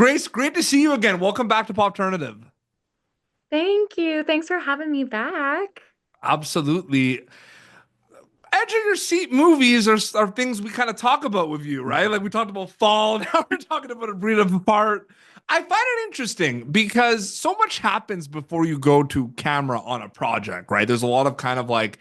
Grace, great to see you again. Welcome back to Popternative. Thank you. Thanks for having me back. Absolutely. Edge of your seat movies are things we kind of talk about with you, right? Like we talked about Fall, now we're talking about A Breed Apart. I find it interesting because so much happens before you go to camera on a project, right? There's a lot of kind of like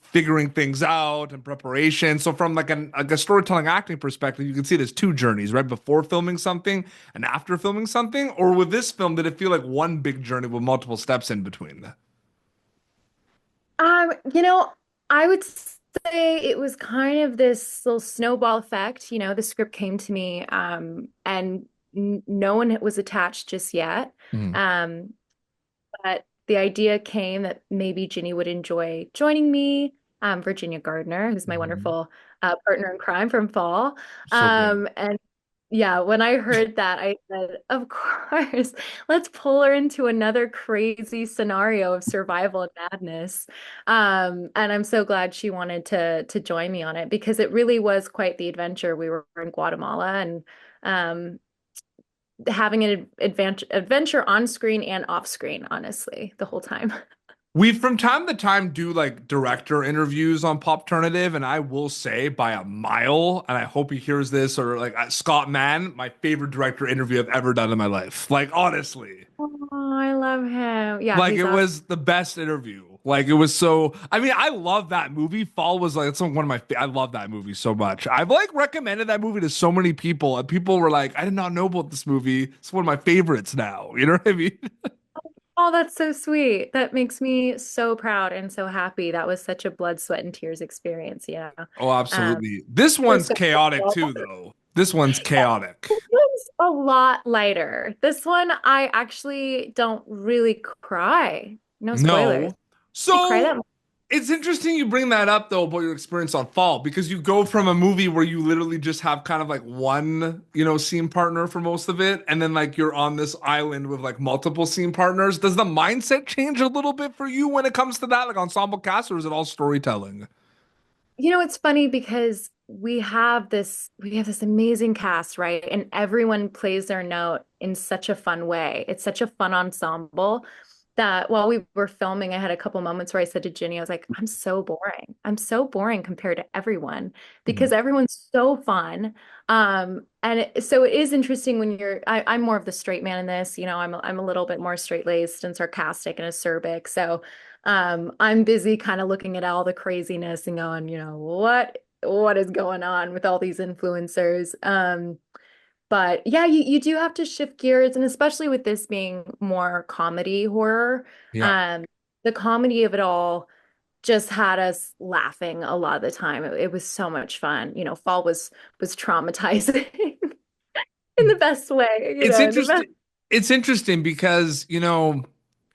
figuring things out and preparation. So from like a storytelling acting perspective, you can see there's two journeys, right? Before filming something and after filming something. Or with this film, did it feel like one big journey with multiple steps in between? Um, you know, I would say it was kind of this little snowball effect. The script came to me, and n no one was attached just yet. Mhm. Um, but the idea came that maybe Ginny would enjoy joining me. Virginia Gardner, who's my Mhm. wonderful partner in crime from Fall. So great. And yeah, when I heard that, I said, of course, let's pull her into another crazy scenario of survival and madness. And I'm so glad she wanted to join me on it because it really was quite the adventure. We were in Guatemala and um, having an adventure on screen and off screen, honestly, the whole time. We from time to time do like director interviews on Popternative, and I will say by a mile, and I hope he hears this, or like Scott Mann, my favorite director interview I've ever done in my life. Like honestly, Oh, I love him. Yeah, like he's it awesome. was the best interview. Like it was so. I mean, I love that movie. Fall was like it's one of my. I love that movie so much. I've like recommended that movie to so many people, and people were like, "I did not know about this movie. It's one of my favorites now." You know what I mean? Oh, that's so sweet. That makes me so proud and so happy. That was such a blood, sweat, and tears experience, Oh, Um, absolutely. This we're one's so chaotic too, though. This one's chaotic. This one's a lot lighter. This one, I actually don't really cry. No spoilers. No. I cry So that much. it's interesting you bring that up though about your experience on Fall because you go from a movie where you literally just have kind of like one, scene partner for most of it, and then like you're on this island with like multiple scene partners. Does the mindset change a little bit for you when it comes to that, like ensemble cast, or is it all storytelling? It's funny because we have this amazing cast, right? And everyone plays their note in such a fun way. It's such a fun ensemble that while we were filming, I had a couple moments where I said to Ginny, I was like, I'm so boring. I'm so boring compared to everyone because Mhm. everyone's so fun. So it is interesting when I'm more of the straight man in this, I'm a little bit more straight-laced and sarcastic and acerbic. So I'm busy kind of looking at all the craziness and going, what is going on with all these influencers? But yeah, you do have to shift gears, and especially with this being more comedy horror, Yeah, um, the comedy of it all just had us laughing a lot of the time. It was so much fun. Fall was traumatizing in the best way, it's in the best. interesting. It's interesting because,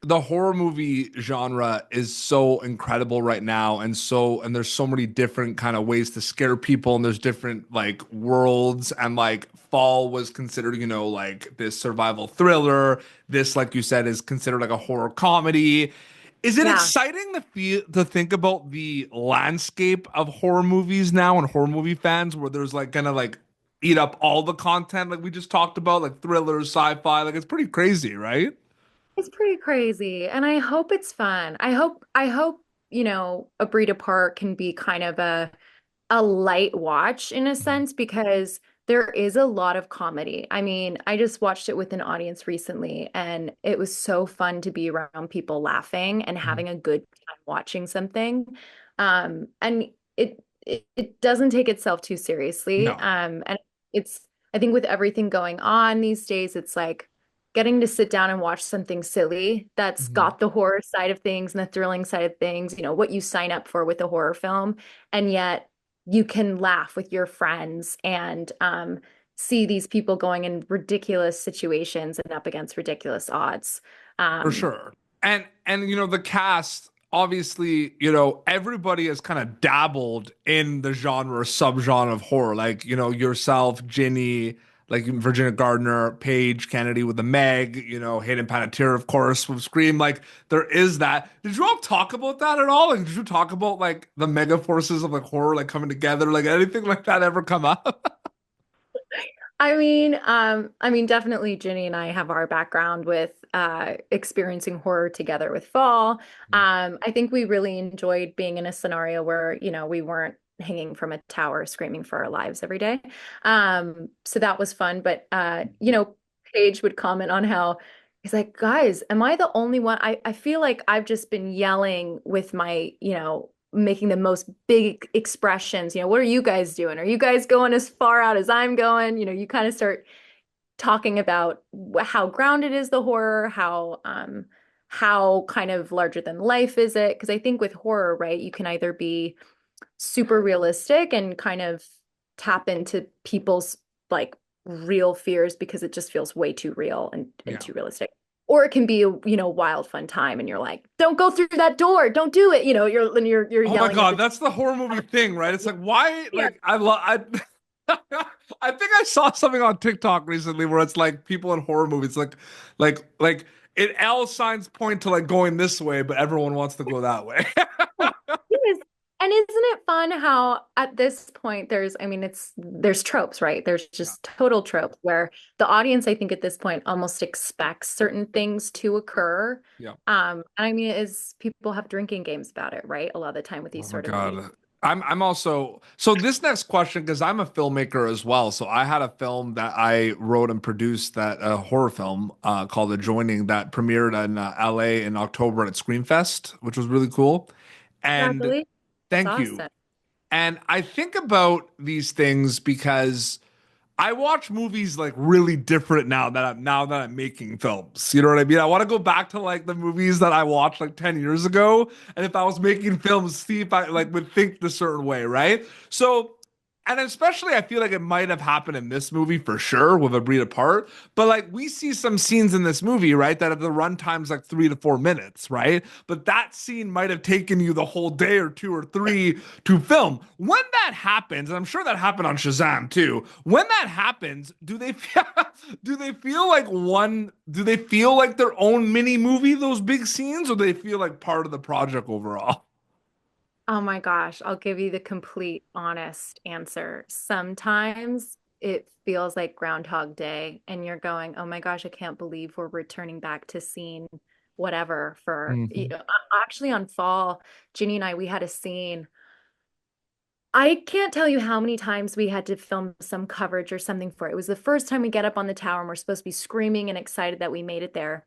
the horror movie genre is so incredible right now and there's so many different kind of ways to scare people and there's different like worlds and like Fall was considered, like this survival thriller. This, like you said, is considered like a horror comedy. Is it Yeah. exciting to think about the landscape of horror movies now and horror movie fans where there's like gonna like eat up all the content like we just talked about, like thrillers, sci-fi, like it's pretty crazy, right? It's pretty crazy, and I hope it's fun. I hope, A Breed Apart can be kind of a light watch in a sense because there is a lot of comedy. I mean, I just watched it with an audience recently, and it was so fun to be around people laughing and Mhm. having a good time watching something. And it doesn't take itself too seriously. No. And it's I think with everything going on these days, it's like getting to sit down and watch something silly that's Mhm. got the horror side of things and the thrilling side of things, what you sign up for with a horror film, and yet you can laugh with your friends and see these people going in ridiculous situations and up against ridiculous odds. For Um, sure. And the cast, obviously, everybody has kind of dabbled in the genre, subgenre of horror. Like, yourself, Ginny, like Virginia Gardner, Paige Kennedy with the Meg, Hayden Panettiere, of course, with Scream. Like, there is that. Did you all talk about that at all? Like, did you talk about like the mega forces of like horror like coming together? Like anything like that ever come up? Definitely Ginny and I have our background with experiencing horror together with Fall. I think we really enjoyed being in a scenario where, we weren't hanging from a tower screaming for our lives every day. So that was fun. But Paige would comment on how he's like, guys, am I the only one? I feel like I've just been yelling with my, making the most big expressions. What are you guys doing? Are you guys going as far out as I'm going? You kind of start talking about how grounded is the horror, how kind of larger than life is it? Because I think with horror, right, you can either be super realistic and kind of tap into people's like real fears because it just feels way too real and Yeah. too realistic. Or it can be a, wild fun time and you're like, don't go through that door, don't do it. You're Oh my yelling at God, the that's the horror movie thing, right? It's like why yeah. like I love I think I saw something on TikTok recently where it's like people in horror movies like it all signs point to like going this way, but everyone wants to go that way. It is. And isn't it fun how at this point there's tropes, right? There's Yeah. just total tropes where the audience, I think at this point almost expects certain things to occur. Yeah. And is people have drinking games about it, right? A lot of the time with Oh these my sort of movies. God. I'm also so this next question because I'm a filmmaker as well. So I had a film that I wrote and produced that a horror film called The Joining that premiered in LA in October at Screamfest, which was really cool. And Congratulations. That's thank you. awesome. And I think about these things because I watch movies like really different now that I'm making films. You know what I mean? I want to go back to like the movies that I watched like 10 years ago. And if I was making films, see if I like would think the certain way, right? So and especially I feel like it might have happened in this movie for sure with A Breed Apart. But like we see some scenes in this movie, right, that have the runtime's like 3 to 4 minutes, right? But that scene might have taken you the whole day or two or three to film. When that happens, and I'm sure that happened on Shazam too. When that happens, do they feel like their own mini movie, those big scenes, or do they feel like part of the project overall? Oh my gosh, I'll give you the complete honest answer. Sometimes it feels like Groundhog Day, and you're going, oh my gosh, I can't believe we're returning back to scene whatever for, Hmm. actually on Fall, Ginny and I, we had a scene. I can't tell you how many times we had to film some coverage or something for it. It was the first time we get up on the tower and we're supposed to be screaming and excited that we made it there.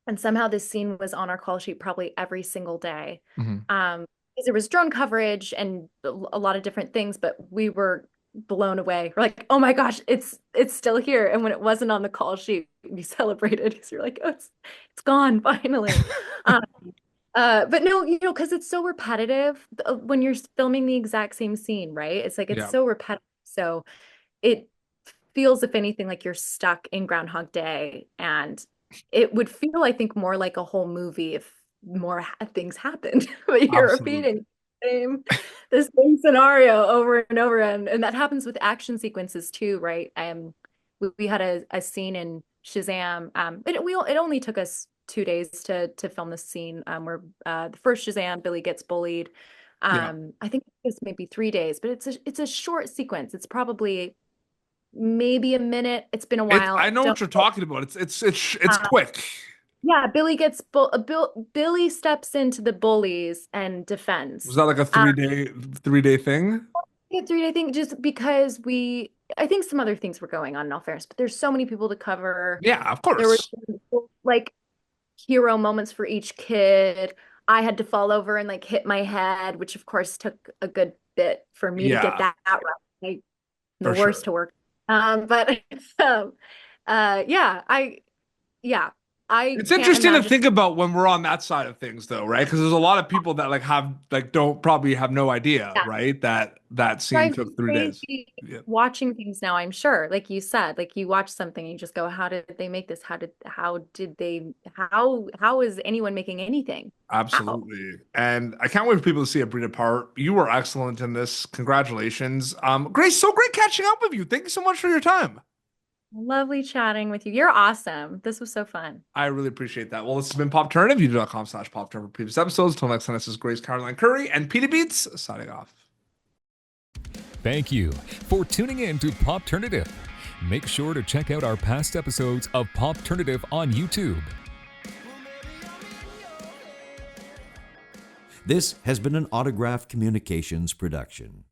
And somehow this scene was on our call sheet probably every single day. Hmm. Because there was drone coverage and a lot of different things, but we were blown away. We're like, oh my gosh, it's still here. And when it wasn't on the call sheet, we celebrated because you're like, oh, it's gone finally. Um, but no, because it's so repetitive when you're filming the exact same scene, right? It's like it's Yeah, so repetitive. So it feels, if anything, like you're stuck in Groundhog Day. And it would feel, I think, more like a whole movie if more things happened. But you're absolutely. repeating the same scenario over and over. And that happens with action sequences too, right? We had a scene in Shazam. It only took us 2 days to film this scene where the first Shazam, Billy gets bullied. Yeah. I think it was maybe 3 days, but it's a short sequence. It's probably maybe a minute. It's been a I while. know Don't what you're talking about. It's uh, quick. yeah, Billy steps into the bullies and Was defends. that like a Um, 3-day thing? I think just because I think some other things were going on in all fairness, but there's so many people to cover. Yeah, of There were course. like hero moments for each kid. I had to fall over and like hit my head, which of course took a good bit for me to get Yeah, that right. I'm the for worst sure. to work. But um, yeah, yeah, I It's can't interesting to imagine. think about when we're on that side of things though, right? Because there's a lot of people that like have like don't probably have no idea, Yeah, right? That that scene drives me took 3 days. crazy Yeah, watching things now, I'm sure. Like you said, like you watch something and you just go, how did they make this? How is anyone making anything? How? absolutely. And I can't wait for people to see it breed apart. You were excellent in this. Congratulations. Grace, so great catching up with you. Thank you so much for your time. Lovely chatting with you. You're awesome. This was so fun. I really appreciate that. Well, this has been Pop Turn. YouTube.com/Pop Turn for previous episodes. Until next time, this is Grace Caroline Currey and Peter Beats signing off. Thank you for tuning in to Popternative. Make sure to check out our past episodes of Popternative on YouTube. This has been an Autograph Communications production.